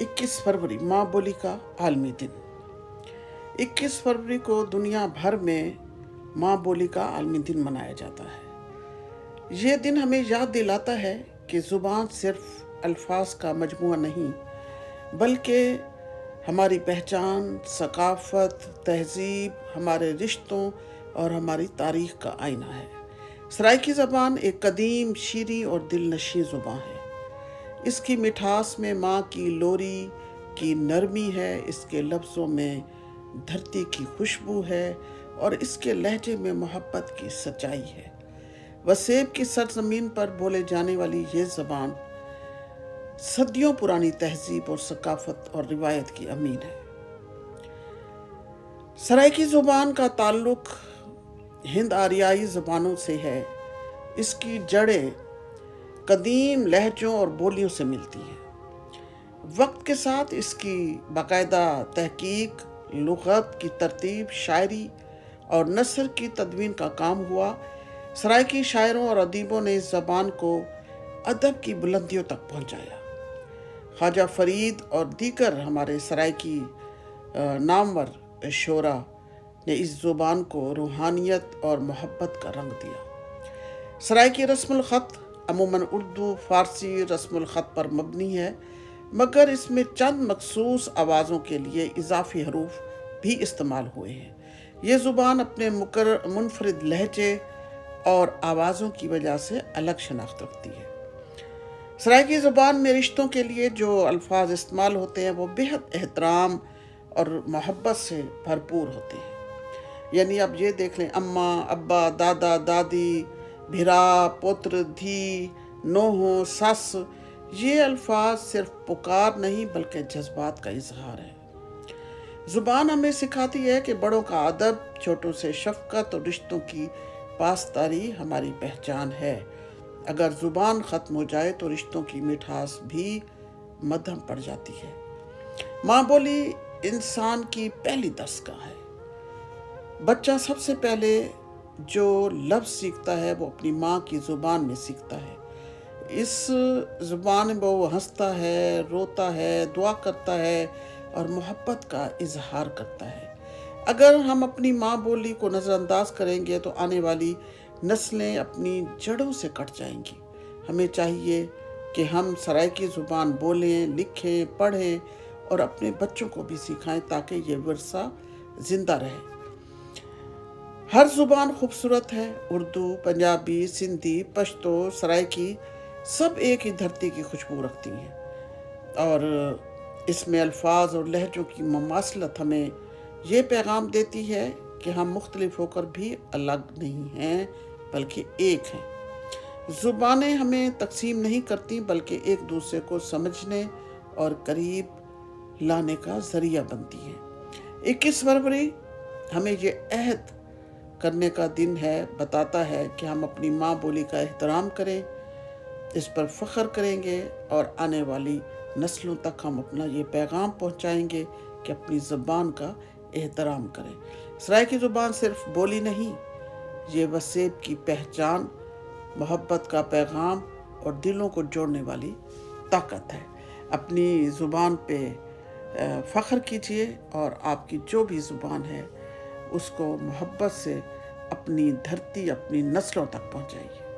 21 फरवरी माँ बोली का आलमी दिन। 21 फरवरी को दुनिया भर में माँ बोली का आलमी दिन मनाया जाता है। ये दिन हमें याद दिलाता है कि ज़ुबान सिर्फ अल्फाज का मजमूआ नहीं, बल्कि हमारी पहचान, सकाफ़त, तहज़ीब, हमारे रिश्तों और हमारी तारीख़ का आईना है। सराइकी ज़बान एक कदीम, शीरीं और दिलनशीं ज़ुबान है। इसकी मिठास में माँ की लोरी की नरमी है, इसके लफ्ज़ों में धरती की खुशबू है और इसके लहजे में मोहब्बत की सच्चाई है। वसेब की सरजमीन पर बोले जाने वाली ये ज़बान सदियों पुरानी तहजीब और सकाफ़त और रिवायत की अमीन है। सराइकी ज़ुबान का ताल्लुक़ हिंद आरियाई ज़बानों से है। इसकी जड़ें कदीम लहजों और बोलियों से मिलती हैं। वक्त के साथ इसकी बाकायदा तहकीक, लुग़त की तरतीब, शायरी और नस्र की तदवीन का काम हुआ। सराइकी शायरों और अदीबों ने इस ज़बान को अदब की बुलंदियों तक पहुँचाया। ख्वाजा फरीद और दीगर हमारे सराइकी नामवर शोरा ने इस ज़ुबान को रूहानियत और मोहब्बत का रंग दिया। सराइकी रस्मुल ख़त अमूमन उर्दू, फ़ारसी रस्मुल ख़त पर मबनी है, मगर इसमें चंद मखसूस आवाज़ों के लिए इजाफ़ी हरूफ भी इस्तेमाल हुए हैं। ये ज़ुबान अपने मुनफरिद लहजे और आवाज़ों की वजह से अलग शनाख्त रखती है। सराइकी ज़ुबान में रिश्तों के लिए जो अल्फाज इस्तेमाल होते हैं वो बेहद एहतराम और मोहब्बत से भरपूर होते हैं। यानी आप ये देख लें, अम्मा, अब्बा, दादा, दादी, भिरा, पुत्र, धी, नोह, सस, ये अल्फाज सिर्फ पुकार नहीं बल्कि जज्बात का इजहार है। ज़ुबान हमें सिखाती है कि बड़ों का अदब, छोटों से शफ़क़त और रिश्तों की पासदारी हमारी पहचान है। अगर ज़ुबान ख़त्म हो जाए तो रिश्तों की मिठास भी मद्धम पड़ जाती है। माँ बोली इंसान की पहली दस्तगाह है। बच्चा सबसे पहले जो लफ्ज़ सीखता है वो अपनी माँ की ज़ुबान में सीखता है। इस ज़ुबान में वो हंसता है, रोता है, दुआ करता है और मोहब्बत का इजहार करता है। अगर हम अपनी माँ बोली को नज़रअंदाज करेंगे तो आने वाली नस्लें अपनी जड़ों से कट जाएंगी। हमें चाहिए कि हम सराइकी ज़ुबान बोलें, लिखें, पढ़ें और अपने बच्चों को भी सिखाएं ताकि ये विरसा ज़िंदा रहे। हर ज़ुबान खूबसूरत है। उर्दू, पंजाबी, सिंधी, पश्तो, सराइकी सब एक ही धरती की खुशबू रखती हैं और इसमें अल्फाज और लहजों की ममासलत हमें ये पैगाम देती है कि हम मुख्तलिफ होकर भी अलग नहीं हैं बल्कि एक हैं। ज़ुबानें हमें तकसीम नहीं करती बल्कि एक दूसरे को समझने और करीब लाने का ज़रिया बनती हैं। 21 फरवरी हमें ये अहद करने का दिन है, बताता है कि हम अपनी माँ बोली का एहतराम करें, इस पर फ़ख्र करेंगे और आने वाली नस्लों तक हम अपना ये पैगाम पहुँचाएंगे कि अपनी ज़बान का एहतराम करें। सराइकी ज़ुबान सिर्फ बोली नहीं, ये वसेब की पहचान, मोहब्बत का पैगाम और दिलों को जोड़ने वाली ताकत है। अपनी ज़ुबान पे फ़ख्र कीजिए और आपकी जो भी ज़ुबान है उसको मोहब्बत से अपनी धरती, अपनी नस्लों तक पहुँचाइए।